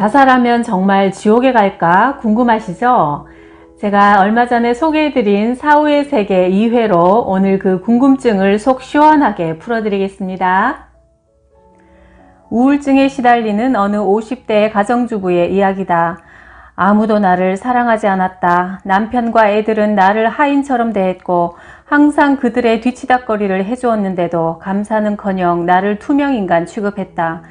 자살하면 정말 지옥에 갈까 궁금하시죠? 제가 얼마 전에 소개해드린 사후의 세계 2회로 오늘 그 궁금증을 속 시원하게 풀어드리겠습니다. 우울증에 시달리는 어느 50대의 가정주부의 이야기다. 아무도 나를 사랑하지 않았다. 남편과 애들은 나를 하인처럼 대했고 항상 그들의 뒤치다꺼리를 해주었는데도 감사는커녕 나를 투명인간 취급했다.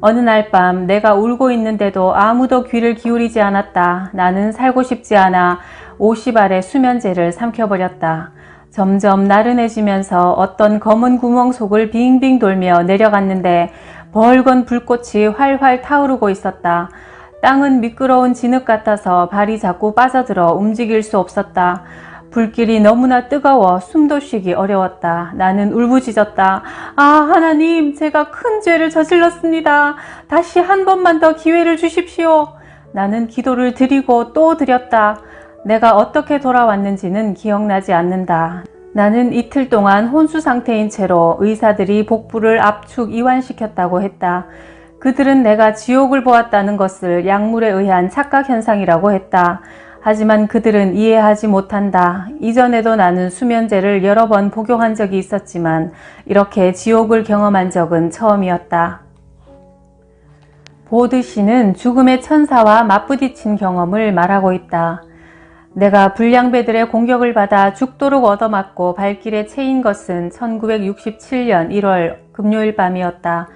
어느 날 밤 내가 울고 있는데도 아무도 귀를 기울이지 않았다. 나는 살고 싶지 않아 50알의 수면제를 삼켜버렸다. 점점 나른해지면서 어떤 검은 구멍 속을 빙빙 돌며 내려갔는데 벌건 불꽃이 활활 타오르고 있었다. 땅은 미끄러운 진흙 같아서 발이 자꾸 빠져들어 움직일 수 없었다. 불길이 너무나 뜨거워 숨도 쉬기 어려웠다. 나는 울부짖었다. 아, 하나님, 제가 큰 죄를 저질렀습니다. 다시 한 번만 더 기회를 주십시오. 나는 기도를 드리고 또 드렸다. 내가 어떻게 돌아왔는지는 기억나지 않는다. 나는 이틀 동안 혼수 상태인 채로 의사들이 복부를 압축 이완시켰다고 했다. 그들은 내가 지옥을 보았다는 것을 약물에 의한 착각 현상이라고 했다. 하지만 그들은 이해하지 못한다. 이전에도 나는 수면제를 여러 번 복용한 적이 있었지만 이렇게 지옥을 경험한 적은 처음이었다. 보드 씨는 죽음의 천사와 맞부딪힌 경험을 말하고 있다. 내가 불량배들의 공격을 받아 죽도록 얻어맞고 발길에 채인 것은 1967년 1월 금요일 밤이었다.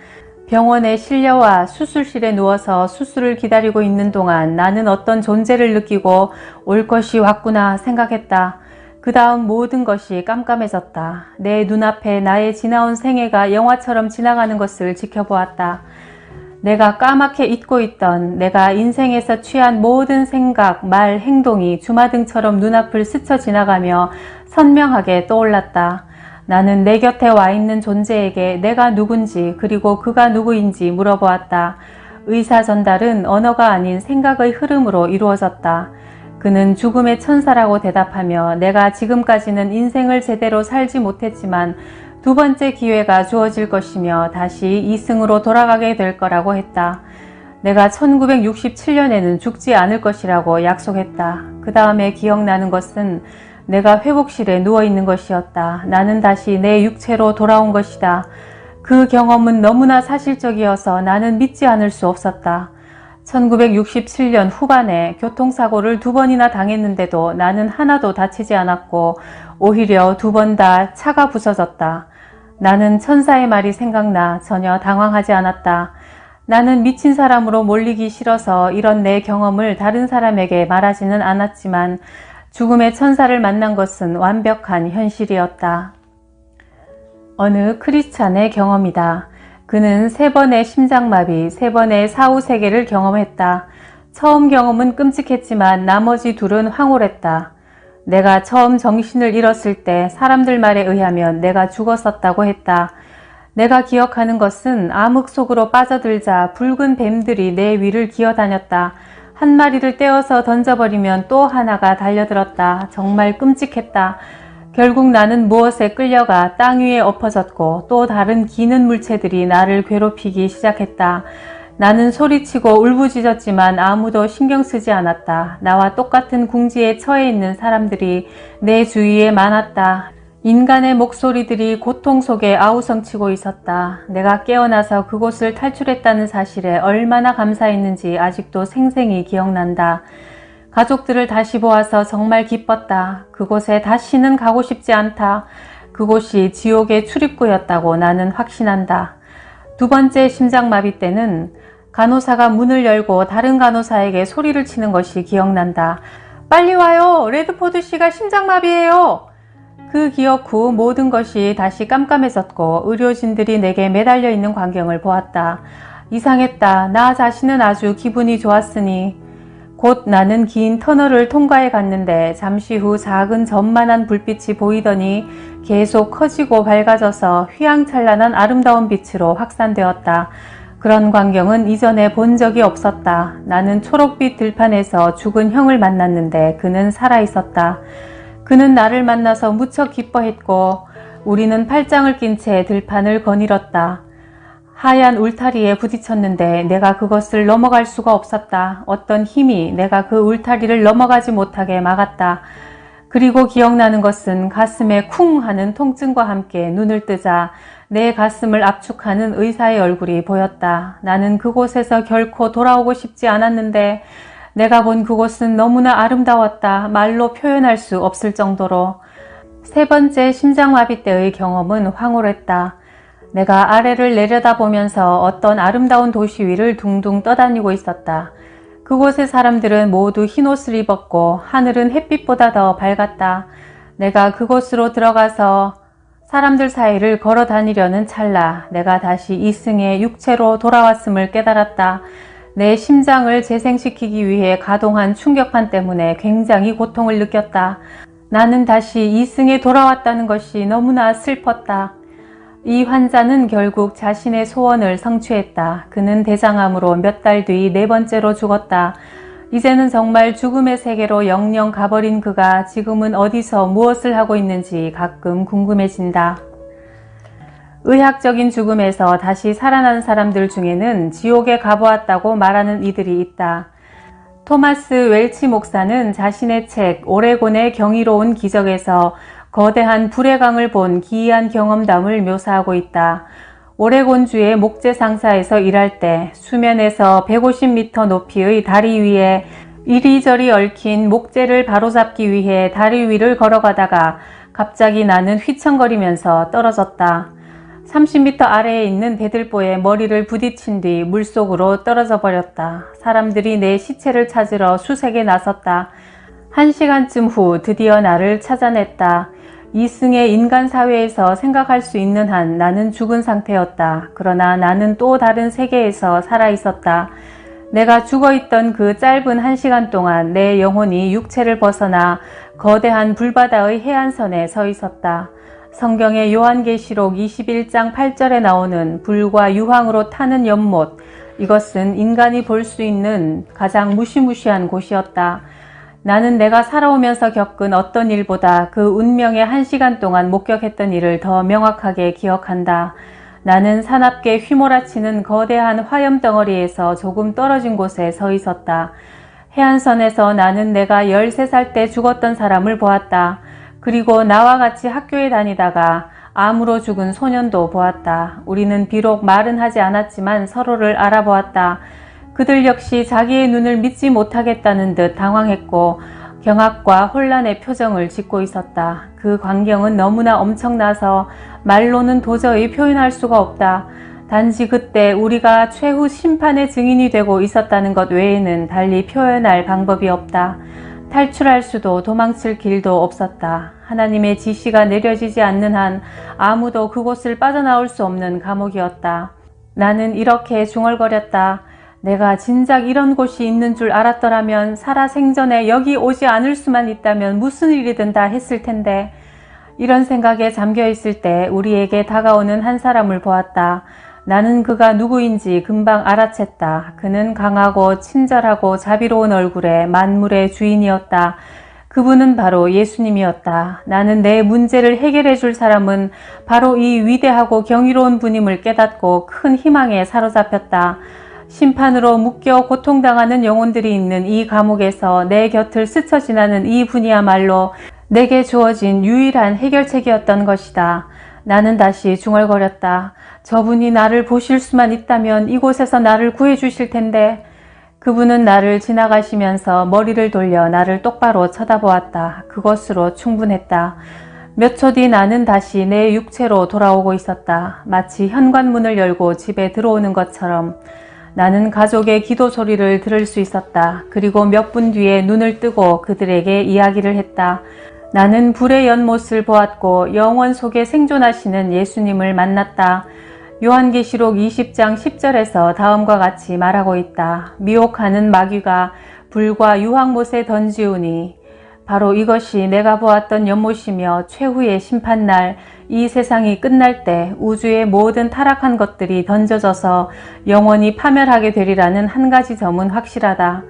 병원에 실려와 수술실에 누워서 수술을 기다리고 있는 동안 나는 어떤 존재를 느끼고 올 것이 왔구나 생각했다. 그 다음 모든 것이 깜깜해졌다. 내 눈앞에 나의 지나온 생애가 영화처럼 지나가는 것을 지켜보았다. 내가 까맣게 잊고 있던 내가 인생에서 취한 모든 생각, 말, 행동이 주마등처럼 눈앞을 스쳐 지나가며 선명하게 떠올랐다. 나는 내 곁에 와 있는 존재에게 내가 누군지 그리고 그가 누구인지 물어보았다. 의사 전달은 언어가 아닌 생각의 흐름으로 이루어졌다. 그는 죽음의 천사라고 대답하며 내가 지금까지는 인생을 제대로 살지 못했지만 두 번째 기회가 주어질 것이며 다시 이승으로 돌아가게 될 거라고 했다. 내가 1967년에는 죽지 않을 것이라고 약속했다. 그 다음에 기억나는 것은 내가 회복실에 누워있는 것이었다. 나는 다시 내 육체로 돌아온 것이다. 그 경험은 너무나 사실적이어서 나는 믿지 않을 수 없었다. 1967년 후반에 교통사고를 2번이나 당했는데도 나는 하나도 다치지 않았고 오히려 2번 다 차가 부서졌다. 나는 천사의 말이 생각나 전혀 당황하지 않았다. 나는 미친 사람으로 몰리기 싫어서 이런 내 경험을 다른 사람에게 말하지는 않았지만 죽음의 천사를 만난 것은 완벽한 현실이었다. 어느 크리스찬의 경험이다. 그는 3번의 심장마비, 3번의 사후세계를 경험했다. 처음 경험은 끔찍했지만 나머지 2은 황홀했다. 내가 처음 정신을 잃었을 때 사람들 말에 의하면 내가 죽었었다고 했다. 내가 기억하는 것은 암흑 속으로 빠져들자 붉은 뱀들이 내 위를 기어다녔다. 한 마리를 떼어서 던져버리면 또 하나가 달려들었다. 정말 끔찍했다. 결국 나는 무엇에 끌려가 땅 위에 엎어졌고 또 다른 기는 물체들이 나를 괴롭히기 시작했다. 나는 소리치고 울부짖었지만 아무도 신경 쓰지 않았다. 나와 똑같은 궁지에 처해 있는 사람들이 내 주위에 많았다. 인간의 목소리들이 고통 속에 아우성치고 있었다. 내가 깨어나서 그곳을 탈출했다는 사실에 얼마나 감사했는지 아직도 생생히 기억난다. 가족들을 다시 보아서 정말 기뻤다. 그곳에 다시는 가고 싶지 않다. 그곳이 지옥의 출입구였다고 나는 확신한다. 2번째 심장마비 때는 간호사가 문을 열고 다른 간호사에게 소리를 치는 것이 기억난다. 빨리 와요! 레드포드 씨가 심장마비예요! 그 기억 후 모든 것이 다시 깜깜해졌고 의료진들이 내게 매달려 있는 광경을 보았다. 이상했다. 나 자신은 아주 기분이 좋았으니 곧 나는 긴 터널을 통과해 갔는데 잠시 후 작은 점만한 불빛이 보이더니 계속 커지고 밝아져서 휘황찬란한 아름다운 빛으로 확산되었다. 그런 광경은 이전에 본 적이 없었다. 나는 초록빛 들판에서 죽은 형을 만났는데 그는 살아있었다. 그는 나를 만나서 무척 기뻐했고 우리는 팔짱을 낀 채 들판을 거닐었다. 하얀 울타리에 부딪혔는데 내가 그것을 넘어갈 수가 없었다. 어떤 힘이 내가 그 울타리를 넘어가지 못하게 막았다. 그리고 기억나는 것은 가슴에 쿵 하는 통증과 함께 눈을 뜨자 내 가슴을 압축하는 의사의 얼굴이 보였다. 나는 그곳에서 결코 돌아오고 싶지 않았는데 내가 본 그곳은 너무나 아름다웠다. 말로 표현할 수 없을 정도로. 세 번째 심장마비 때의 경험은 황홀했다. 내가 아래를 내려다보면서 어떤 아름다운 도시 위를 둥둥 떠다니고 있었다. 그곳의 사람들은 모두 흰옷을 입었고 하늘은 햇빛보다 더 밝았다. 내가 그곳으로 들어가서 사람들 사이를 걸어 다니려는 찰나 내가 다시 이승의 육체로 돌아왔음을 깨달았다. 내 심장을 재생시키기 위해 가동한 충격판 때문에 굉장히 고통을 느꼈다. 나는 다시 이승에 돌아왔다는 것이 너무나 슬펐다. 이 환자는 결국 자신의 소원을 성취했다. 그는 대장암으로 몇 달 뒤 네 번째로 죽었다. 이제는 정말 죽음의 세계로 영영 가버린 그가 지금은 어디서 무엇을 하고 있는지 가끔 궁금해진다. 의학적인 죽음에서 다시 살아난 사람들 중에는 지옥에 가보았다고 말하는 이들이 있다. 토마스 웰치 목사는 자신의 책 오레곤의 경이로운 기적에서 거대한 불의 강을 본 기이한 경험담을 묘사하고 있다. 오레곤주의 목재 상사에서 일할 때 수면에서 150m 높이의 다리 위에 이리저리 얽힌 목재를 바로잡기 위해 다리 위를 걸어가다가 갑자기 나는 휘청거리면서 떨어졌다. 30m 아래에 있는 배들보에 머리를 부딪힌 뒤 물속으로 떨어져 버렸다. 사람들이 내 시체를 찾으러 수색에 나섰다. 1시간쯤 후 드디어 나를 찾아냈다. 이승의 인간 사회에서 생각할 수 있는 한 나는 죽은 상태였다. 그러나 나는 또 다른 세계에서 살아있었다. 내가 죽어있던 그 짧은 1시간 동안 내 영혼이 육체를 벗어나 거대한 불바다의 해안선에 서 있었다. 성경의 요한계시록 21장 8절에 나오는 불과 유황으로 타는 연못, 이것은 인간이 볼 수 있는 가장 무시무시한 곳이었다. 나는 내가 살아오면서 겪은 어떤 일보다 그 운명의 1시간 동안 목격했던 일을 더 명확하게 기억한다. 나는 사납게 휘몰아치는 거대한 화염덩어리에서 조금 떨어진 곳에 서 있었다. 해안선에서 나는 내가 13살 때 죽었던 사람을 보았다. 그리고 나와 같이 학교에 다니다가 암으로 죽은 소년도 보았다. 우리는 비록 말은 하지 않았지만 서로를 알아보았다. 그들 역시 자기의 눈을 믿지 못하겠다는 듯 당황했고 경악과 혼란의 표정을 짓고 있었다. 그 광경은 너무나 엄청나서 말로는 도저히 표현할 수가 없다. 단지 그때 우리가 최후 심판의 증인이 되고 있었다는 것 외에는 달리 표현할 방법이 없다. 탈출할 수도 도망칠 길도 없었다. 하나님의 지시가 내려지지 않는 한 아무도 그곳을 빠져나올 수 없는 감옥이었다. 나는 이렇게 중얼거렸다. 내가 진작 이런 곳이 있는 줄 알았더라면 살아생전에 여기 오지 않을 수만 있다면 무슨 일이든 다 했을 텐데. 이런 생각에 잠겨 있을 때 우리에게 다가오는 한 사람을 보았다. 나는 그가 누구인지 금방 알아챘다. 그는 강하고 친절하고 자비로운 얼굴의 만물의 주인이었다. 그분은 바로 예수님이었다. 나는 내 문제를 해결해 줄 사람은 바로 이 위대하고 경이로운 분임을 깨닫고 큰 희망에 사로잡혔다. 심판으로 묶여 고통당하는 영혼들이 있는 이 감옥에서 내 곁을 스쳐 지나는 이 분이야말로 내게 주어진 유일한 해결책이었던 것이다. 나는 다시 중얼거렸다. 저분이 나를 보실 수만 있다면 이곳에서 나를 구해 주실 텐데. 그분은 나를 지나가시면서 머리를 돌려 나를 똑바로 쳐다보았다. 그것으로 충분했다. 몇 초 뒤 나는 다시 내 육체로 돌아오고 있었다. 마치 현관문을 열고 집에 들어오는 것처럼. 나는 가족의 기도 소리를 들을 수 있었다. 그리고 몇 분 뒤에 눈을 뜨고 그들에게 이야기를 했다. 나는 불의 연못을 보았고 영원 속에 생존하시는 예수님을 만났다. 요한계시록 20장 10절에서 다음과 같이 말하고 있다. 미혹하는 마귀가 불과 유황못에 던지우니 바로 이것이 내가 보았던 연못이며 최후의 심판날 이 세상이 끝날 때 우주의 모든 타락한 것들이 던져져서 영원히 파멸하게 되리라는 한 가지 점은 확실하다.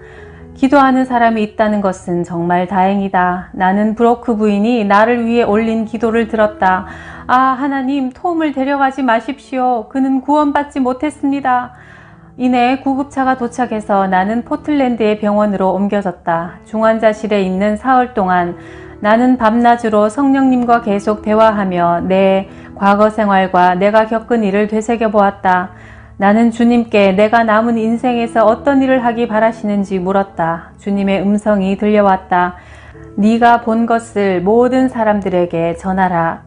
기도하는 사람이 있다는 것은 정말 다행이다. 나는 브로크 부인이 나를 위해 올린 기도를 들었다. 아, 하나님, 톰을 데려가지 마십시오. 그는 구원받지 못했습니다. 이내 구급차가 도착해서 나는 포틀랜드의 병원으로 옮겨졌다. 중환자실에 있는 사흘 동안 나는 밤낮으로 성령님과 계속 대화하며 내 과거 생활과 내가 겪은 일을 되새겨보았다. 나는 주님께 내가 남은 인생에서 어떤 일을 하기 바라시는지 물었다. 주님의 음성이 들려왔다. 네가 본 것을 모든 사람들에게 전하라.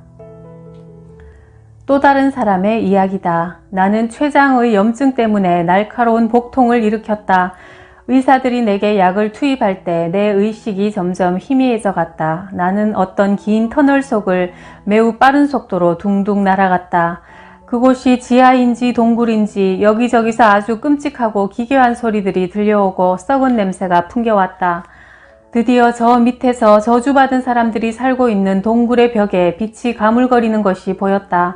또 다른 사람의 이야기다. 나는 췌장의 염증 때문에 날카로운 복통을 일으켰다. 의사들이 내게 약을 투입할 때 내 의식이 점점 희미해져 갔다. 나는 어떤 긴 터널 속을 매우 빠른 속도로 둥둥 날아갔다. 그곳이 지하인지 동굴인지 여기저기서 아주 끔찍하고 기괴한 소리들이 들려오고 썩은 냄새가 풍겨왔다. 드디어 저 밑에서 저주받은 사람들이 살고 있는 동굴의 벽에 빛이 가물거리는 것이 보였다.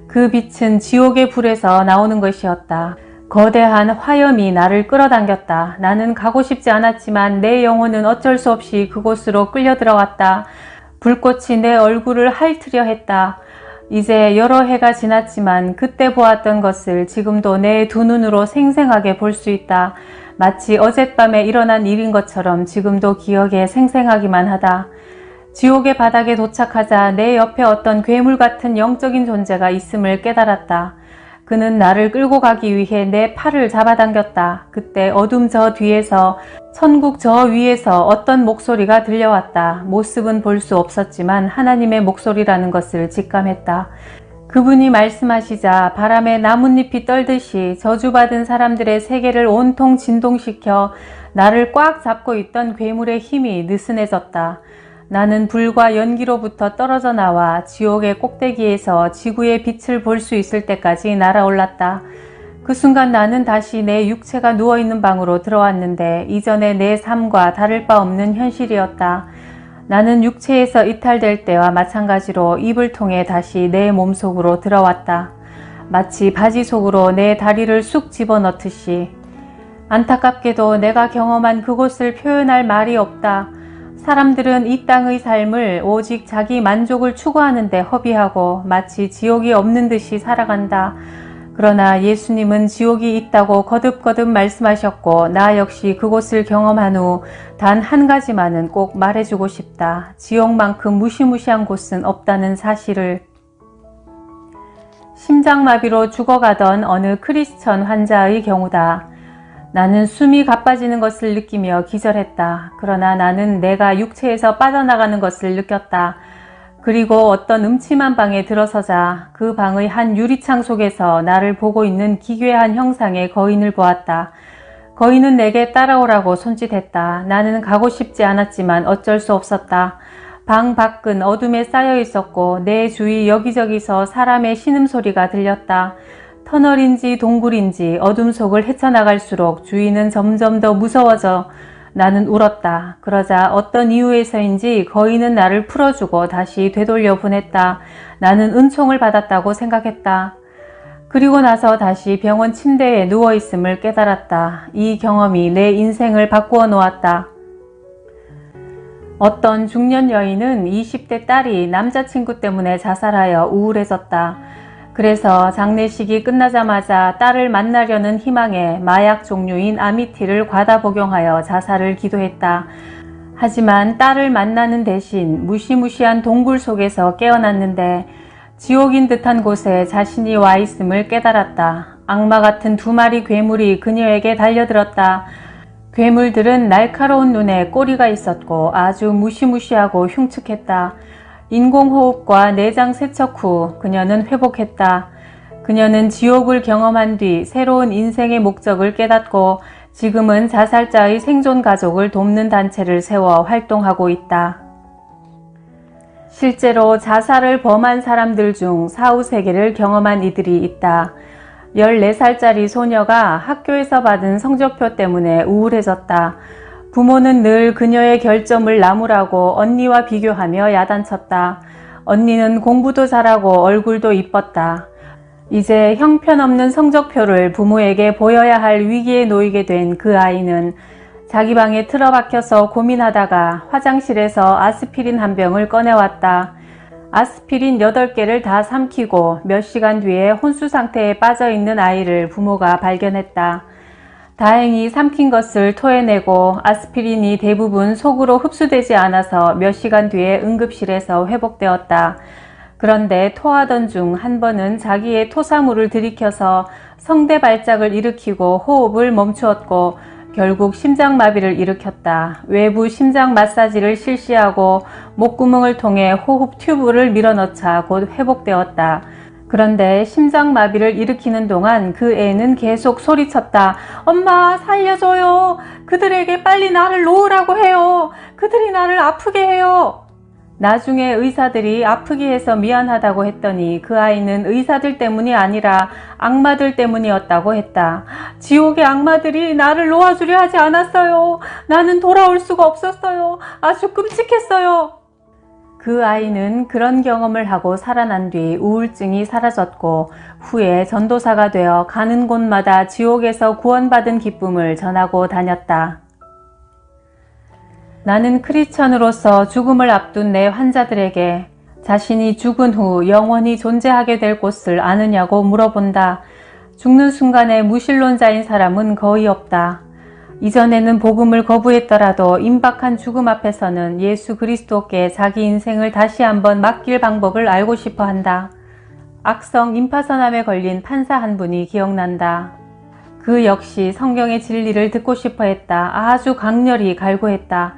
그 빛은 지옥의 불에서 나오는 것이었다. 거대한 화염이 나를 끌어당겼다. 나는 가고 싶지 않았지만 내 영혼은 어쩔 수 없이 그곳으로 끌려 들어갔다. 불꽃이 내 얼굴을 핥으려 했다. 이제 여러 해가 지났지만 그때 보았던 것을 지금도 내 두 눈으로 생생하게 볼 수 있다. 마치 어젯밤에 일어난 일인 것처럼 지금도 기억에 생생하기만 하다. 지옥의 바닥에 도착하자 내 옆에 어떤 괴물 같은 영적인 존재가 있음을 깨달았다. 그는 나를 끌고 가기 위해 내 팔을 잡아당겼다. 그때 어둠 저 뒤에서, 천국 저 위에서 어떤 목소리가 들려왔다. 모습은 볼 수 없었지만 하나님의 목소리라는 것을 직감했다. 그분이 말씀하시자 바람에 나뭇잎이 떨듯이 저주받은 사람들의 세계를 온통 진동시켜 나를 꽉 잡고 있던 괴물의 힘이 느슨해졌다. 나는 불과 연기로부터 떨어져 나와 지옥의 꼭대기에서 지구의 빛을 볼 수 있을 때까지 날아올랐다. 그 순간 나는 다시 내 육체가 누워있는 방으로 들어왔는데 이전의 내 삶과 다를 바 없는 현실이었다. 나는 육체에서 이탈될 때와 마찬가지로 입을 통해 다시 내 몸속으로 들어왔다. 마치 바지 속으로 내 다리를 쑥 집어넣듯이. 안타깝게도 내가 경험한 그곳을 표현할 말이 없다. 사람들은 이 땅의 삶을 오직 자기 만족을 추구하는 데 허비하고 마치 지옥이 없는 듯이 살아간다. 그러나 예수님은 지옥이 있다고 거듭거듭 말씀하셨고 나 역시 그곳을 경험한 후 단 한 가지만은 꼭 말해주고 싶다. 지옥만큼 무시무시한 곳은 없다는 사실을. 심장마비로 죽어가던 어느 크리스천 환자의 경우다. 나는 숨이 가빠지는 것을 느끼며 기절했다. 그러나 나는 내가 육체에서 빠져나가는 것을 느꼈다. 그리고 어떤 음침한 방에 들어서자 그 방의 한 유리창 속에서 나를 보고 있는 기괴한 형상의 거인을 보았다. 거인은 내게 따라오라고 손짓했다. 나는 가고 싶지 않았지만 어쩔 수 없었다. 방 밖은 어둠에 쌓여 있었고 내 주위 여기저기서 사람의 신음소리가 들렸다. 터널인지 동굴인지 어둠 속을 헤쳐나갈수록 주위는 점점 더 무서워져 나는 울었다. 그러자 어떤 이유에서인지 거인은 나를 풀어주고 다시 되돌려 보냈다. 나는 은총을 받았다고 생각했다. 그리고 나서 다시 병원 침대에 누워있음을 깨달았다. 이 경험이 내 인생을 바꾸어 놓았다. 어떤 중년 여인은 20대 딸이 남자친구 때문에 자살하여 우울해졌다. 그래서 장례식이 끝나자마자 딸을 만나려는 희망에 마약 종류인 아미티를 과다 복용하여 자살을 기도했다. 하지만 딸을 만나는 대신 무시무시한 동굴 속에서 깨어났는데 지옥인 듯한 곳에 자신이 와 있음을 깨달았다. 악마 같은 두 마리 괴물이 그녀에게 달려들었다. 괴물들은 날카로운 눈에 꼬리가 있었고 아주 무시무시하고 흉측했다. 인공호흡과 내장 세척 후 그녀는 회복했다. 그녀는 지옥을 경험한 뒤 새로운 인생의 목적을 깨닫고 지금은 자살자의 생존 가족을 돕는 단체를 세워 활동하고 있다. 실제로 자살을 범한 사람들 중 사후세계를 경험한 이들이 있다. 14살짜리 소녀가 학교에서 받은 성적표 때문에 우울해졌다. 부모는 늘 그녀의 결점을 나무라고 언니와 비교하며 야단쳤다. 언니는 공부도 잘하고 얼굴도 이뻤다. 이제 형편없는 성적표를 부모에게 보여야 할 위기에 놓이게 된 그 아이는 자기 방에 틀어박혀서 고민하다가 화장실에서 아스피린 한 병을 꺼내왔다. 아스피린 8개를 다 삼키고 몇 시간 뒤에 혼수 상태에 빠져있는 아이를 부모가 발견했다. 다행히 삼킨 것을 토해내고 아스피린이 대부분 속으로 흡수되지 않아서 몇 시간 뒤에 응급실에서 회복되었다. 그런데 토하던 중 한 번은 자기의 토사물을 들이켜서 성대 발작을 일으키고 호흡을 멈추었고 결국 심장마비를 일으켰다. 외부 심장 마사지를 실시하고 목구멍을 통해 호흡 튜브를 밀어넣자 곧 회복되었다. 그런데 심장마비를 일으키는 동안 그 애는 계속 소리쳤다. 엄마 살려줘요. 그들에게 빨리 나를 놓으라고 해요. 그들이 나를 아프게 해요. 나중에 의사들이 아프게 해서 미안하다고 했더니 그 아이는 의사들 때문이 아니라 악마들 때문이었다고 했다. 지옥의 악마들이 나를 놓아주려 하지 않았어요. 나는 돌아올 수가 없었어요. 아주 끔찍했어요. 그 아이는 그런 경험을 하고 살아난 뒤 우울증이 사라졌고 후에 전도사가 되어 가는 곳마다 지옥에서 구원받은 기쁨을 전하고 다녔다. 나는 크리스천으로서 죽음을 앞둔 내 환자들에게 자신이 죽은 후 영원히 존재하게 될 곳을 아느냐고 물어본다. 죽는 순간에 무신론자인 사람은 거의 없다. 이전에는 복음을 거부했더라도 임박한 죽음 앞에서는 예수 그리스도께 자기 인생을 다시 한번 맡길 방법을 알고 싶어 한다. 악성 임파선암에 걸린 판사 한 분이 기억난다. 그 역시 성경의 진리를 듣고 싶어 했다. 아주 강렬히 갈구했다.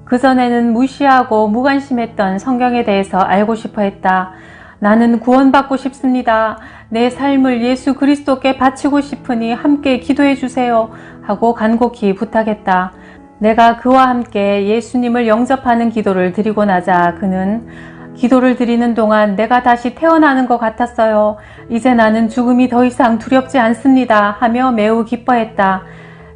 그전에는 무시하고 무관심했던 성경에 대해서 알고 싶어 했다. 나는 구원받고 싶습니다. 내 삶을 예수 그리스도께 바치고 싶으니 함께 기도해 주세요. 하고 간곡히 부탁했다. 내가 그와 함께 예수님을 영접하는 기도를 드리고 나자 그는 기도를 드리는 동안 내가 다시 태어나는 것 같았어요. 이제 나는 죽음이 더 이상 두렵지 않습니다. 하며 매우 기뻐했다.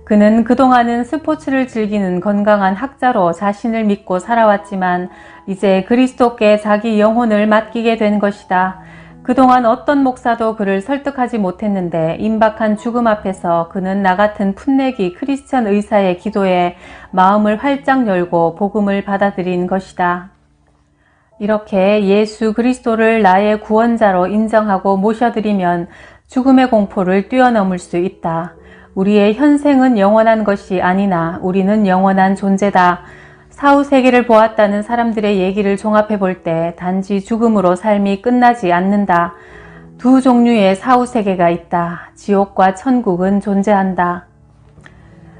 그는 그동안은 스포츠를 즐기는 건강한 학자로 자신을 믿고 살아왔지만 이제 그리스도께 자기 영혼을 맡기게 된 것이다. 그동안 어떤 목사도 그를 설득하지 못했는데 임박한 죽음 앞에서 그는 나 같은 풋내기 크리스천 의사의 기도에 마음을 활짝 열고 복음을 받아들인 것이다. 이렇게 예수 그리스도를 나의 구원자로 인정하고 모셔드리면 죽음의 공포를 뛰어넘을 수 있다. 우리의 현생은 영원한 것이 아니나 우리는 영원한 존재다. 사후세계를 보았다는 사람들의 얘기를 종합해 볼 때 단지 죽음으로 삶이 끝나지 않는다. 두 종류의 사후세계가 있다. 지옥과 천국은 존재한다.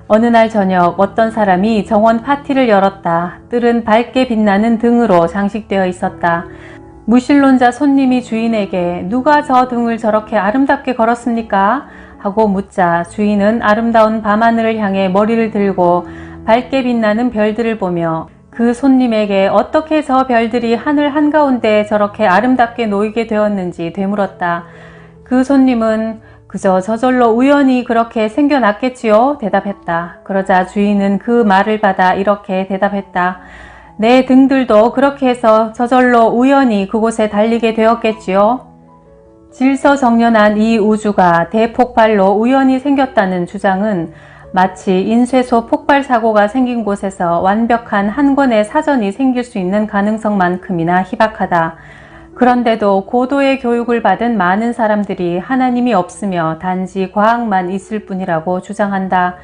어느 날 저녁 어떤 사람이 정원 파티를 열었다. 뜰은 밝게 빛나는 등으로 장식되어 있었다. 무신론자 손님이 주인에게 누가 저 등을 저렇게 아름답게 걸었습니까? 하고 묻자 주인은 아름다운 밤하늘을 향해 머리를 들고 밝게 빛나는 별들을 보며 그 손님에게 어떻게 저 별들이 하늘 한가운데 저렇게 아름답게 놓이게 되었는지 되물었다. 그 손님은 그저 저절로 우연히 그렇게 생겨났겠지요? 대답했다. 그러자 주인은 그 말을 받아 이렇게 대답했다. 내 등들도 그렇게 해서 저절로 우연히 그곳에 달리게 되었겠지요? 질서정연한 이 우주가 대폭발로 우연히 생겼다는 주장은 마치 인쇄소 폭발 사고가 생긴 곳에서 완벽한 한 권의 사전이 생길 수 있는 가능성만큼이나 희박하다. 그런데도 고도의 교육을 받은 많은 사람들이 하나님이 없으며 단지 과학만 있을 뿐이라고 주장한다.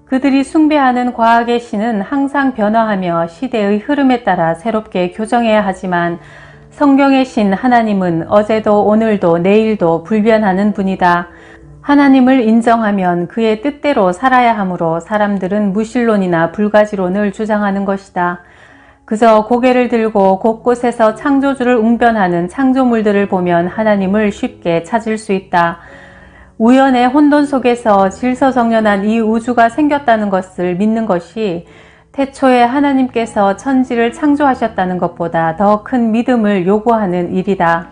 그들이 숭배하는 과학의 신은 항상 변화하며 시대의 흐름에 따라 새롭게 교정해야 하지만 성경의 신 하나님은 어제도 오늘도 내일도 불변하는 분이다. 하나님을 인정하면 그의 뜻대로 살아야 하므로 사람들은 무신론이나 불가지론을 주장하는 것이다. 그저 고개를 들고 곳곳에서 창조주를 웅변하는 창조물들을 보면 하나님을 쉽게 찾을 수 있다. 우연의 혼돈 속에서 질서정연한 이 우주가 생겼다는 것을 믿는 것이 태초에 하나님께서 천지를 창조하셨다는 것보다 더 큰 믿음을 요구하는 일이다.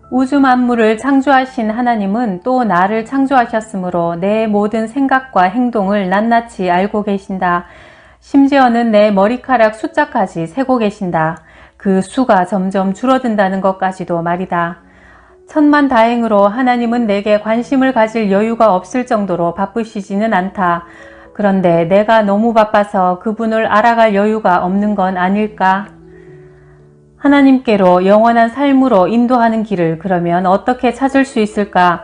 우주 만물을 창조하신 하나님은 또 나를 창조하셨으므로 내 모든 생각과 행동을 낱낱이 알고 계신다. 심지어는 내 머리카락 숫자까지 세고 계신다. 그 수가 점점 줄어든다는 것까지도 말이다. 천만다행으로 하나님은 내게 관심을 가질 여유가 없을 정도로 바쁘시지는 않다. 그런데 내가 너무 바빠서 그분을 알아갈 여유가 없는 건 아닐까? 하나님께로 영원한 삶으로 인도하는 길을 그러면 어떻게 찾을 수 있을까?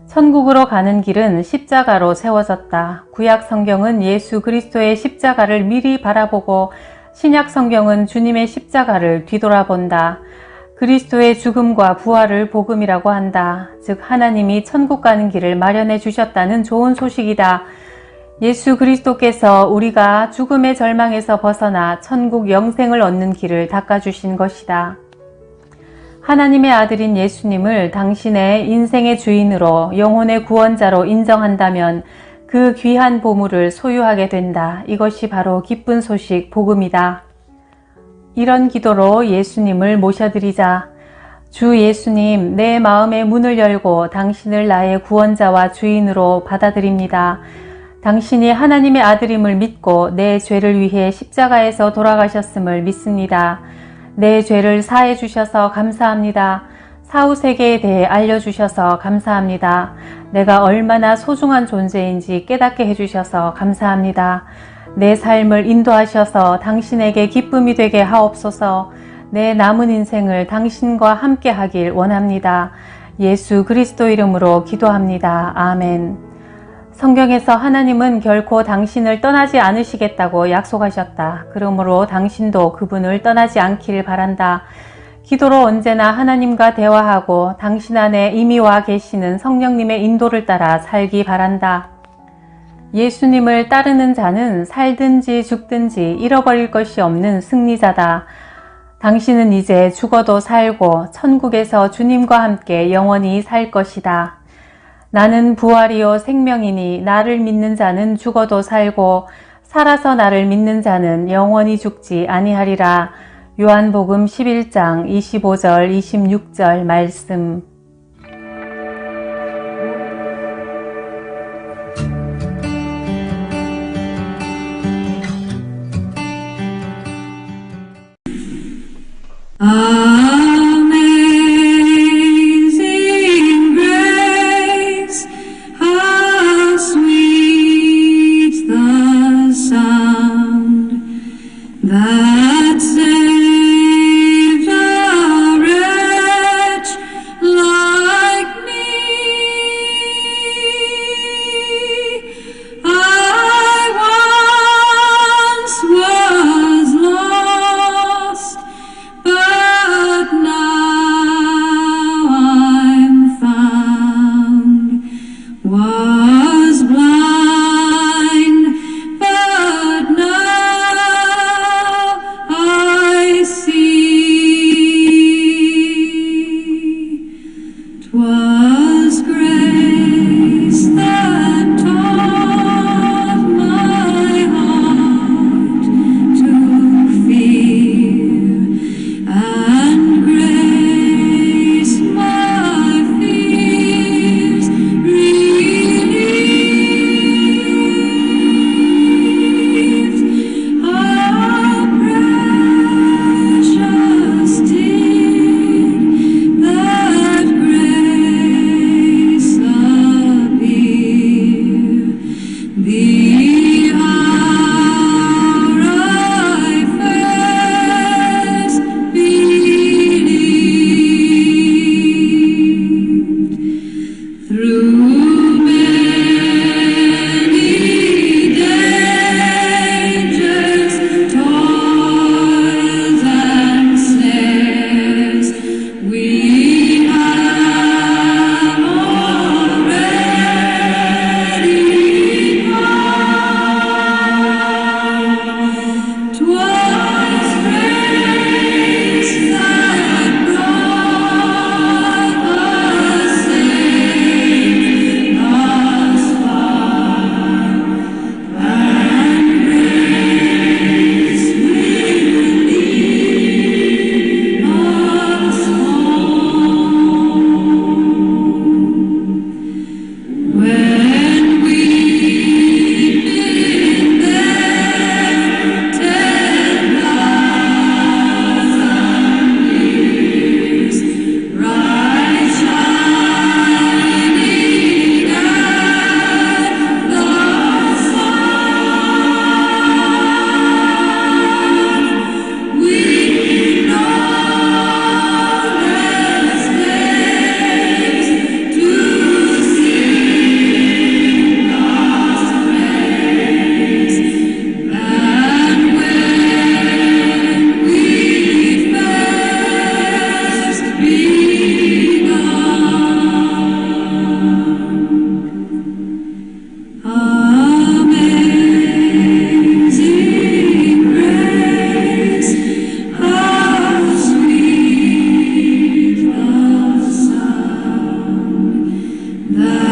천국으로 가는 길은 십자가로 세워졌다. 구약 성경은 예수 그리스도의 십자가를 미리 바라보고 신약 성경은 주님의 십자가를 뒤돌아본다. 그리스도의 죽음과 부활을 복음이라고 한다. 즉 하나님이 천국 가는 길을 마련해 주셨다는 좋은 소식이다. 예수 그리스도께서 우리가 죽음의 절망에서 벗어나 천국 영생을 얻는 길을 닦아주신 것이다. 하나님의 아들인 예수님을 당신의 인생의 주인으로 영혼의 구원자로 인정한다면 그 귀한 보물을 소유하게 된다. 이것이 바로 기쁜 소식 복음이다. 이런 기도로 예수님을 모셔드리자. 주 예수님, 내 마음의 문을 열고 당신을 나의 구원자와 주인으로 받아들입니다. 당신이 하나님의 아들임을 믿고 내 죄를 위해 십자가에서 돌아가셨음을 믿습니다. 내 죄를 사해 주셔서 감사합니다. 사후세계에 대해 알려주셔서 감사합니다. 내가 얼마나 소중한 존재인지 깨닫게 해주셔서 감사합니다. 내 삶을 인도하셔서 당신에게 기쁨이 되게 하옵소서. 내 남은 인생을 당신과 함께 하길 원합니다. 예수 그리스도 이름으로 기도합니다. 아멘. 성경에서 하나님은 결코 당신을 떠나지 않으시겠다고 약속하셨다. 그러므로 당신도 그분을 떠나지 않기를 바란다. 기도로 언제나 하나님과 대화하고 당신 안에 이미 와 계시는 성령님의 인도를 따라 살기 바란다. 예수님을 따르는 자는 살든지 죽든지 잃어버릴 것이 없는 승리자다. 당신은 이제 죽어도 살고 천국에서 주님과 함께 영원히 살 것이다. 나는 부활이요 생명이니 나를 믿는 자는 죽어도 살고 살아서 나를 믿는 자는 영원히 죽지 아니하리라. 요한복음 11장 25절 26절 말씀. Amazing grace, how sweet the sound that saved a wretch like me. I once was lost, but now I'm found, was blind, but now I see. 'Twas grace that taught my heart to fear, and grace my fears relieved. How precious did that grace appear, the hour I first believed. Through many dangers, toils and snares, we have already gone. 'Twas grace that brought us safe Thy